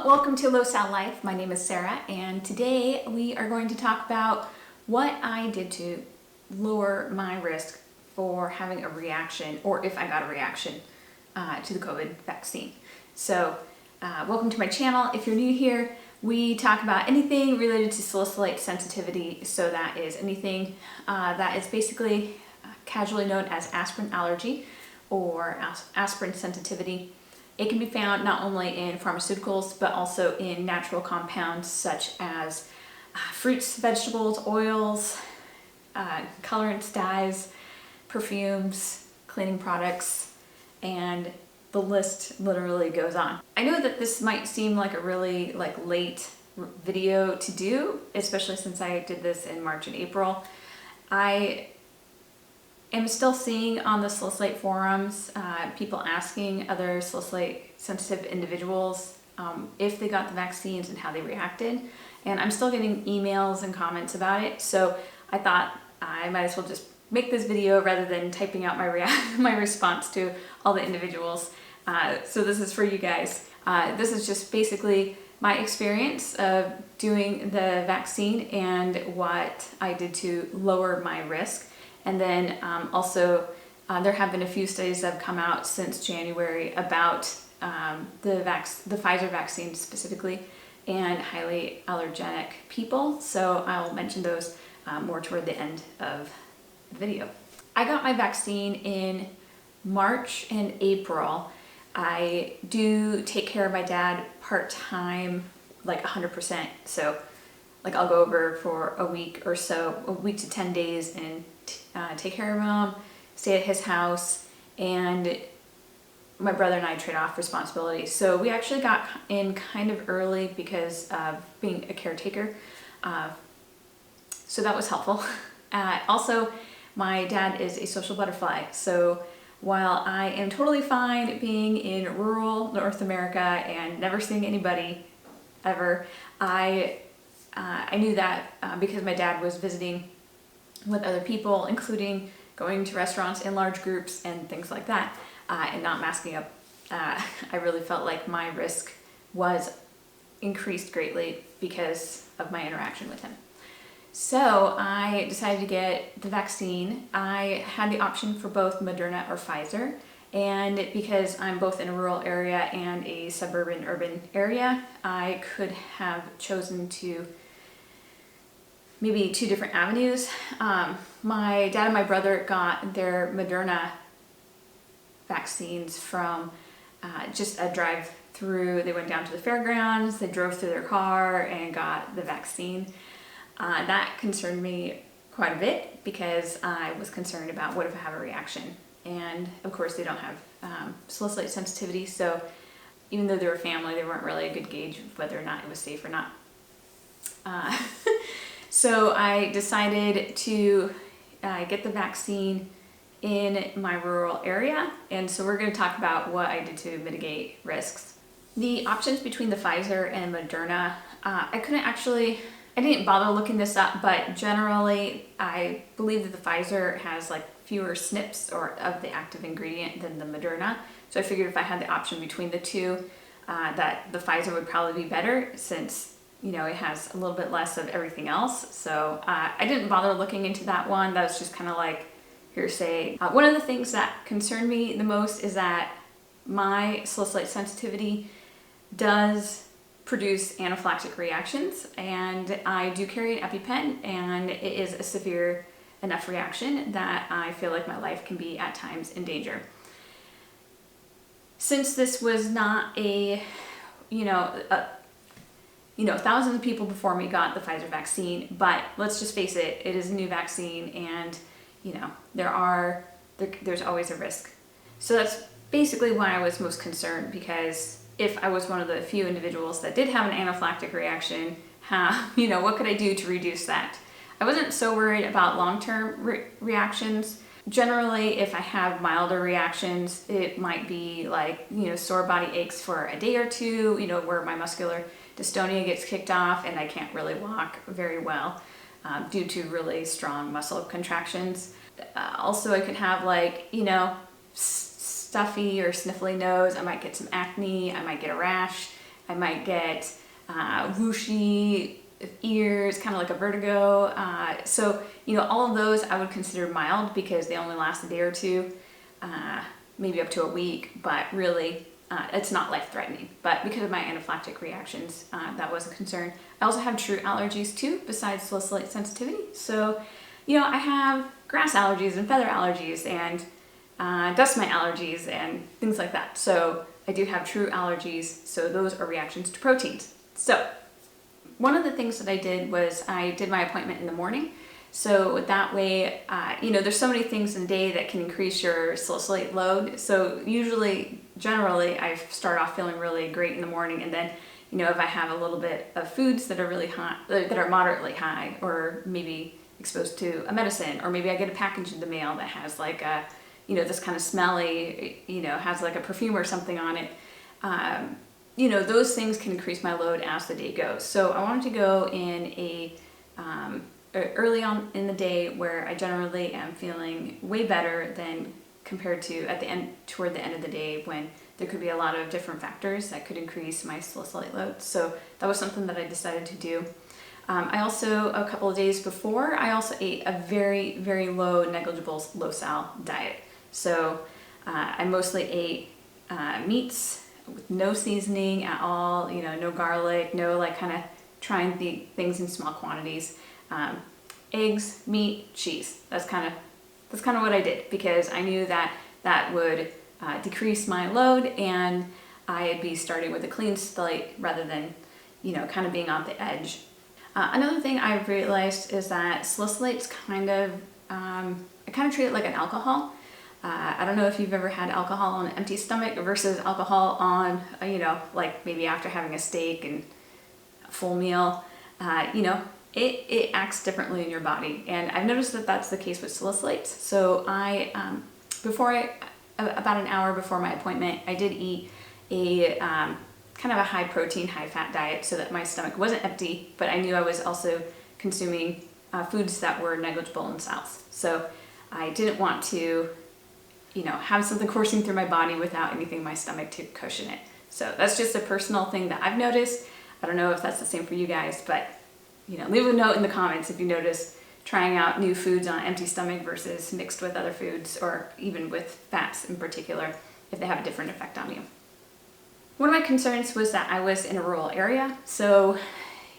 Welcome to Low-sal-life. My name is Sarah, and today we are going to talk about what I did to lower my risk for having a reaction, or if I got a reaction to the COVID vaccine. So welcome to my channel. If you're new here, we talk about anything related to salicylate sensitivity. So that is anything that is basically casually known as aspirin allergy or aspirin sensitivity. It can be found not only in pharmaceuticals, but also in natural compounds such as fruits, vegetables, oils, colorants, dyes, perfumes, cleaning products, and the list literally goes on. I know that this might seem like a really late video to do, especially since I did this in March and April. I am still seeing on the Salicylate forums people asking other salicylate sensitive individuals if they got the vaccines and how they reacted, and I'm still getting emails and comments about it, so I thought I might as well just make this video rather than typing out my response to all the individuals. So this is for you guys. This is just basically my experience of doing the vaccine and what I did to lower my risk. And then also there have been a few studies that have come out since January about the Pfizer vaccine specifically and highly allergenic people. So I'll mention those more toward the end of the video. I got my vaccine in March and April. I do take care of my dad part-time, like 100%. So I'll go over for a week or so, a week to 10 days and take care of him, stay at his house, and my brother and I trade off responsibilities. So we actually got in kind of early because of being a caretaker. So that was helpful. Also, my dad is a social butterfly. So while I am totally fine being in rural North America and never seeing anybody ever, I knew that because my dad was visiting with other people, including going to restaurants in large groups and things like that, and not masking up, I really felt like my risk was increased greatly because of my interaction with him. So I decided to get the vaccine. I had the option for both Moderna or Pfizer, and because I'm both in a rural area and a suburban urban area, I could have chosen to maybe two different avenues. My dad and my brother got their Moderna vaccines from just a drive-through. They went down to the fairgrounds, they drove through their car and got the vaccine. That concerned me quite a bit because I was concerned about what if I have a reaction. And of course they don't have salicylate sensitivity, so even though they were family, they weren't really a good gauge of whether or not it was safe or not. So I decided to get the vaccine in my rural area, and so we're going to talk about what I did to mitigate risks. The options between the Pfizer and Moderna, I didn't bother looking this up, but generally I believe that the Pfizer has fewer SNPs or of the active ingredient than the Moderna, so I figured if I had the option between the two, that the Pfizer would probably be better since it has a little bit less of everything else. So I didn't bother looking into that one. That was just kind of like hearsay. One of the things that concerned me the most is that my salicylate sensitivity does produce anaphylactic reactions, and I do carry an EpiPen, and it is a severe enough reaction that I feel like my life can be at times in danger. Since this was not thousands of people before me got the Pfizer vaccine, but let's just face it, it is a new vaccine, and there's always a risk. So that's basically why I was most concerned, because if I was one of the few individuals that did have an anaphylactic reaction, what could I do to reduce that? I wasn't so worried about long-term reactions. Generally, if I have milder reactions, it might be sore body aches for a day or two, where my muscular dystonia gets kicked off and I can't really walk very well due to really strong muscle contractions. Also, I could have stuffy or sniffly nose. I might get some acne. I might get a rash. I might get whooshy ears, kind of like a vertigo. So, all of those I would consider mild because they only last a day or two, maybe up to a week, but really it's not life-threatening. But because of my anaphylactic reactions, that was a concern. I also have true allergies too, besides salicylate sensitivity. So, I have grass allergies and feather allergies and dust mite allergies and things like that. So I do have true allergies, so those are reactions to proteins. So one of the things that I did was I did my appointment in the morning. So that way, there's so many things in a day that can increase your salicylate load. So generally, I start off feeling really great in the morning, and then, if I have a little bit of foods that are really high, that are moderately high, or maybe exposed to a medicine, or maybe I get a package in the mail that has like a, this kind of smelly, has like a perfume or something on it. Those things can increase my load as the day goes. So I wanted to go in early on in the day where I generally am feeling way better than compared to toward the end of the day, when there could be a lot of different factors that could increase my salicylate load. So that was something that I decided to do. I also, a couple of days before, I also ate a very, very low, negligible low-sal diet. So I mostly ate meats with no seasoning at all, no garlic, no kind of trying the things in small quantities. Eggs, meat, cheese. That's kind of what I did, because I knew that would decrease my load, and I'd be starting with a clean slate rather than, kind of being on the edge. Another thing I've realized is that salicylates I kind of treat it like an alcohol. I don't know if you've ever had alcohol on an empty stomach versus alcohol on, like maybe after having a steak and a full meal. It acts differently in your body, and I've noticed that that's the case with salicylates. So about an hour before my appointment, I did eat a kind of a high protein, high fat diet so that my stomach wasn't empty, but I knew I was also consuming foods that were negligible in sals. So I didn't want to, have something coursing through my body without anything in my stomach to cushion it. So that's just a personal thing that I've noticed. I don't know if that's the same for you guys, but leave a note in the comments if you notice trying out new foods on an empty stomach versus mixed with other foods, or even with fats in particular, if they have a different effect on you. One of my concerns was that I was in a rural area, so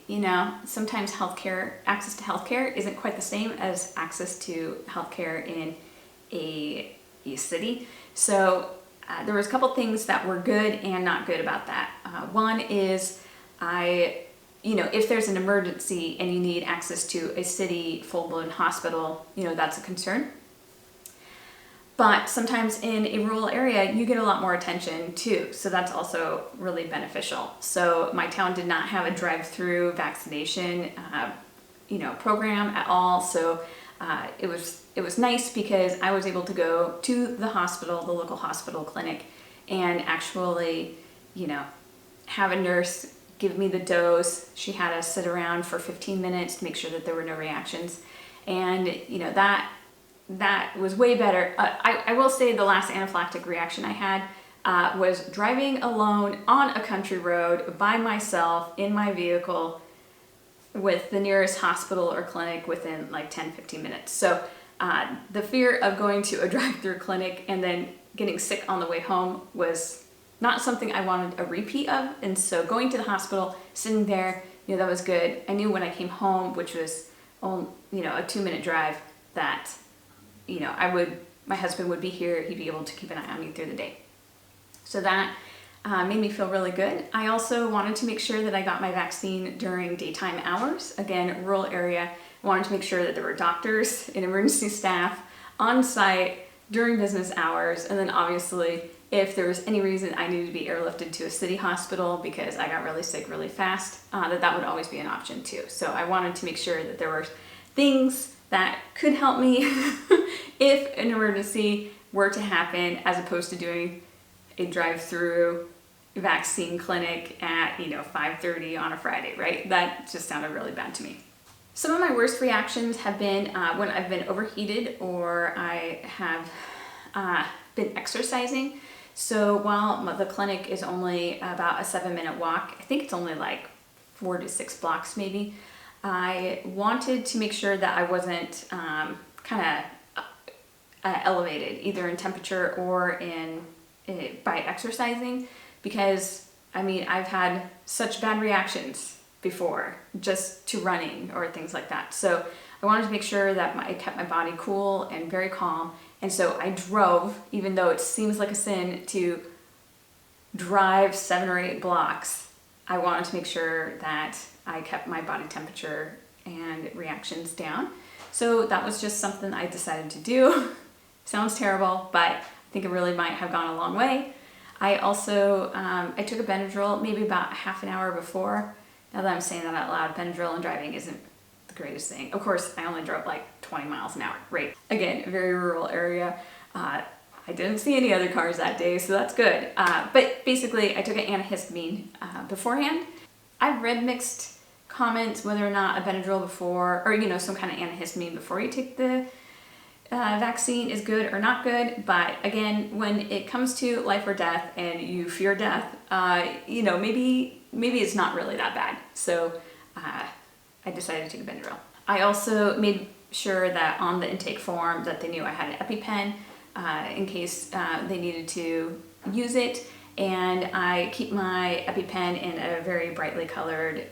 sometimes access to healthcare isn't quite the same as access to healthcare in a city. So there was a couple things that were good and not good about that. One is if there's an emergency and you need access to a city full-blown hospital, that's a concern. But sometimes in a rural area, you get a lot more attention too. So that's also really beneficial. So my town did not have a drive-through vaccination, program at all. So it was nice because I was able to go to the hospital, the local hospital clinic, and actually, have a nurse give me the dose. She had us sit around for 15 minutes to make sure that there were no reactions. And, that was way better. I will say the last anaphylactic reaction I had was driving alone on a country road by myself in my vehicle with the nearest hospital or clinic within like 10-15 minutes. So the fear of going to a drive-through clinic and then getting sick on the way home was not something I wanted a repeat of. And so going to the hospital, sitting there, that was good. I knew when I came home, which was, a 2-minute drive, that my husband would be here, he'd be able to keep an eye on me through the day. So that made me feel really good. I also wanted to make sure that I got my vaccine during daytime hours. Again, rural area, I wanted to make sure that there were doctors and emergency staff on site during business hours. And then obviously, if there was any reason I needed to be airlifted to a city hospital because I got really sick really fast, that would always be an option too. So I wanted to make sure that there were things that could help me if an emergency were to happen, as opposed to doing a drive-through vaccine clinic at 5:30 on a Friday, right? That just sounded really bad to me. Some of my worst reactions have been when I've been overheated or I have been exercising. So while the clinic is only about a 7-minute walk, I think it's only like 4 to 6 blocks maybe, I wanted to make sure that I wasn't kind of elevated either in temperature or by exercising, because I mean, I've had such bad reactions before just to running or things like that. So I wanted to make sure that I kept my body cool and very calm. And so I drove, even though it seems like a sin to drive 7 or 8 blocks, I wanted to make sure that I kept my body temperature and reactions down. So that was just something I decided to do. Sounds terrible, but I think it really might have gone a long way. I also, I took a Benadryl maybe about half an hour before. Now that I'm saying that out loud, Benadryl and driving isn't the greatest thing. Of course, I only drove like 20 miles an hour, right? Again, a very rural area. I didn't see any other cars that day, so that's good. But basically, I took an antihistamine beforehand. I've read mixed comments whether or not a Benadryl before, or some kind of antihistamine before you take the vaccine is good or not good. But again, when it comes to life or death and you fear death, maybe it's not really that bad. So I decided to take a Benadryl. I also made sure that on the intake form that they knew I had an EpiPen in case they needed to use it. And I keep my EpiPen in a very brightly colored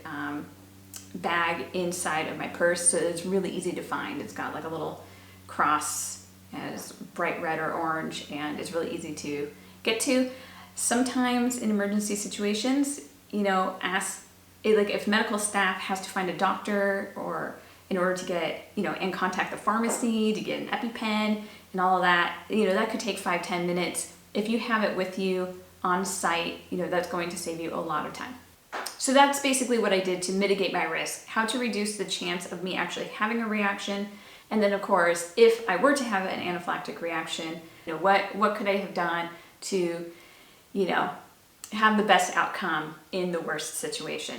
bag inside of my purse, so it's really easy to find. It's got like a little cross and it's bright red or orange, and it's really easy to get to. Sometimes in emergency situations, if medical staff has to find a doctor or in order to get, and contact the pharmacy to get an EpiPen and all of that, that could take 5-10 minutes. If you have it with you on site, that's going to save you a lot of time. So that's basically what I did to mitigate my risk, how to reduce the chance of me actually having a reaction. And then of course, if I were to have an anaphylactic reaction, what could I have done to, have the best outcome in the worst situation?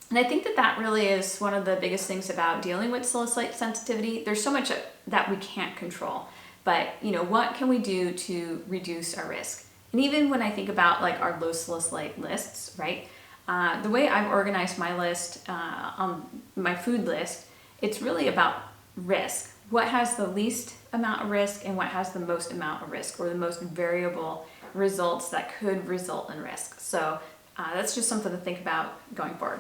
And I think that really is one of the biggest things about dealing with salicylate sensitivity. There's so much that we can't control, but what can we do to reduce our risk? And even when I think about like our low salicylate lists, right? The way I've organized my list on my food list, it's really about risk. What has the least amount of risk and what has the most amount of risk, or the most variable results that could result in risk. So that's just something to think about going forward.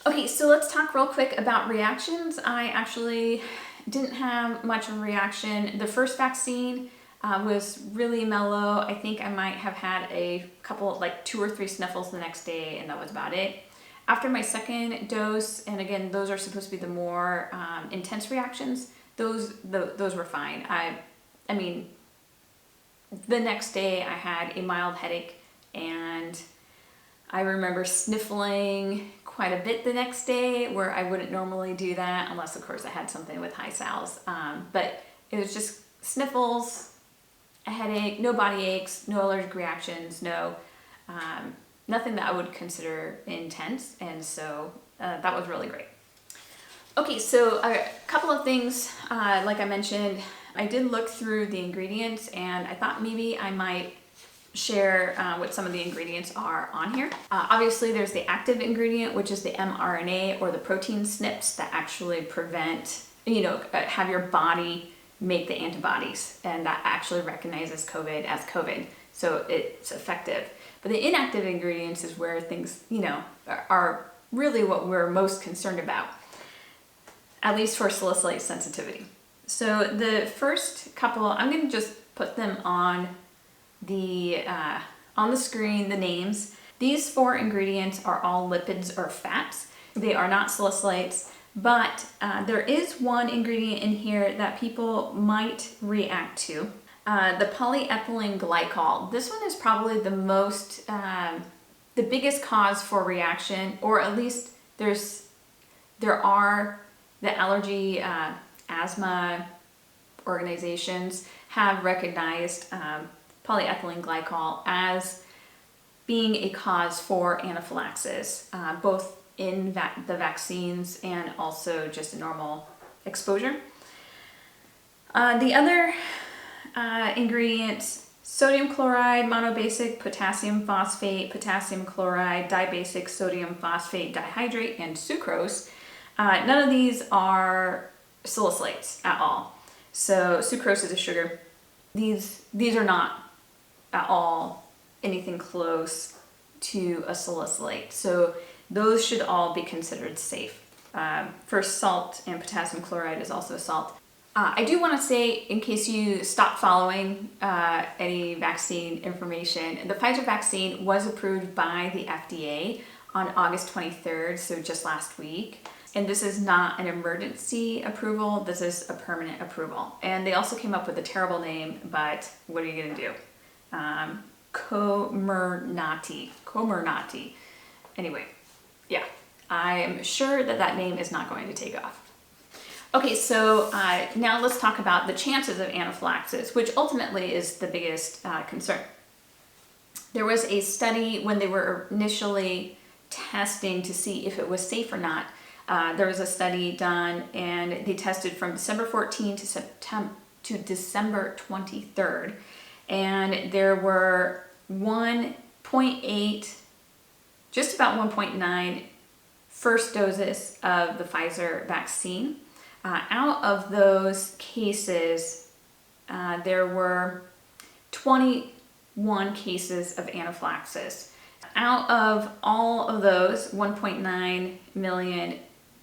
Okay, so let's talk real quick about reactions. I actually didn't have much of a reaction. The first vaccine was really mellow. I think I might have had a couple, like 2 or 3 sniffles the next day, and that was about it. After my second dose, and again, those are supposed to be the more intense reactions, those were fine. I mean, the next day I had a mild headache, and I remember sniffling quite a bit the next day, where I wouldn't normally do that unless of course I had something with high sals. But it was just sniffles, a headache, no body aches, no allergic reactions, nothing that I would consider intense, and so that was really great. Okay, so a couple of things, like I mentioned, I did look through the ingredients, and I thought maybe I might share what some of the ingredients are on here. Obviously there's the active ingredient, which is the mRNA or the protein SNPs that actually prevent, have your body make the antibodies, and that actually recognizes COVID as COVID, so it's effective. But the inactive ingredients is where things, are really what we're most concerned about, at least for salicylate sensitivity. So the first couple, I'm going to just put them on the screen, the names. These 4 ingredients are all lipids or fats. They are not salicylates, but there is one ingredient in here that people might react to. The polyethylene glycol. This one is probably the most, the biggest cause for reaction, or at least there are the allergy, asthma organizations have recognized polyethylene glycol as being a cause for anaphylaxis, both in the vaccines and also just a normal exposure. The other ingredients, sodium chloride, monobasic, potassium phosphate, potassium chloride, dibasic, sodium phosphate, dihydrate, and sucrose. None of these are salicylates at all. So sucrose is a sugar. These are not at all anything close to a salicylate. So those should all be considered safe. First, salt and potassium chloride is also salt. I do want to say, in case you stop following any vaccine information, the Pfizer vaccine was approved by the FDA on August 23rd, so just last week. And this is not an emergency approval, this is a permanent approval. And they also came up with a terrible name, but what are you going to do? Comirnaty. Anyway, yeah, I'm sure that name is not going to take off. Okay, so now let's talk about the chances of anaphylaxis, which ultimately is the biggest concern. There was a study when they were initially testing to see if it was safe or not. There was a study done and they tested from December 14 to December 23rd. And there were 1.8, just about 1.9 first doses of the Pfizer vaccine. Out of those cases, there were 21 cases of anaphylaxis. Out of all of those 1.9 million,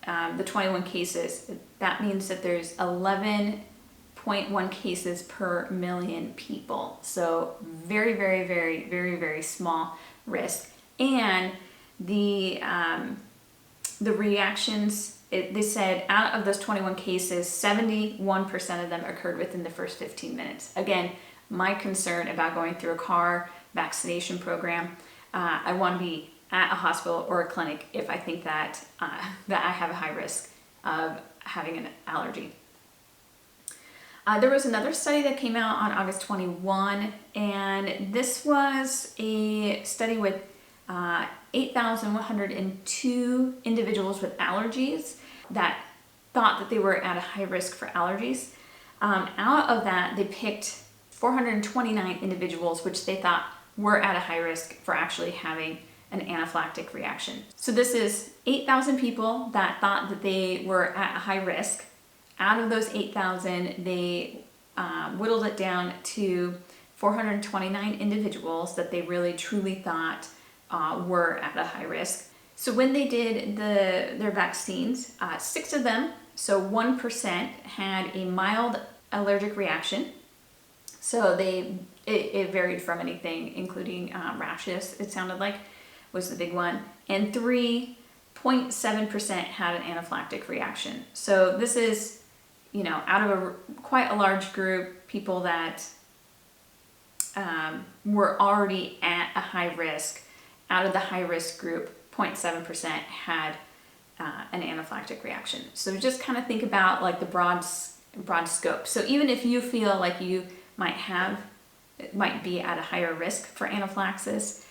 the 21 cases, that means that there's 11.1 cases per million people. So very, very, very, very, very small risk. And the reactions, they said out of those 21 cases, 71% of them occurred within the first 15 minutes. Again, my concern about going through a car vaccination program, I want to be at a hospital or a clinic if I think that I have a high risk of having an allergy. There was another study that came out on August 21, and this was a study with 8,102 individuals with allergies that thought that they were at a high risk for allergies. Out of that, they picked 429 individuals which they thought were at a high risk for actually having an anaphylactic reaction. So this is 8,000 people that thought that they were at a high risk. Out of those 8,000, they whittled it down to 429 individuals that they really truly thought were at a high risk. So when they did their vaccines, 6 of them, so 1%, had a mild allergic reaction. So it varied from anything, including rashes, it sounded like, was the big one. And 3.7% had an anaphylactic reaction. So this is, out of quite a large group, people that were already at a high risk. Out of the high risk group, 0.7% had an anaphylactic reaction. So just kind of think about like the broad scope. So even if you feel like you might be at a higher risk for anaphylaxis,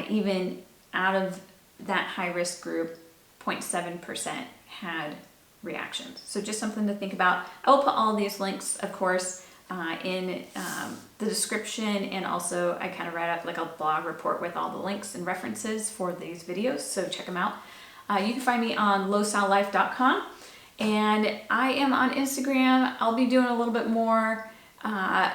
even out of that high risk group, 0.7% had reactions. So just something to think about. I will put all of these links, of course, in the description, and also I kind of write up like a blog report with all the links and references for these videos, so check them out. You can find me on low-sal-life.com, and I am on Instagram. I'll be doing a little bit more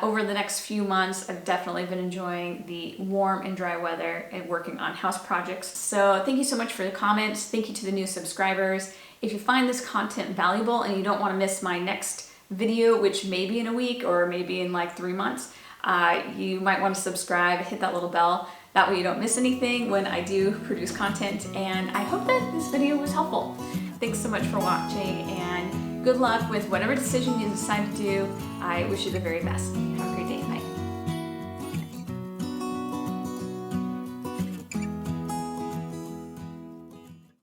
over the next few months. I've definitely been enjoying the warm and dry weather and working on house projects. So thank you so much for the comments. Thank you to the new subscribers. If you find this content valuable and you don't want to miss my next video, which may be in a week or maybe in like 3 months, you might want to subscribe, hit that little bell. That way you don't miss anything when I do produce content. And I hope that this video was helpful. Thanks so much for watching, and good luck with whatever decision you decide to do. I wish you the very best. Have a great day.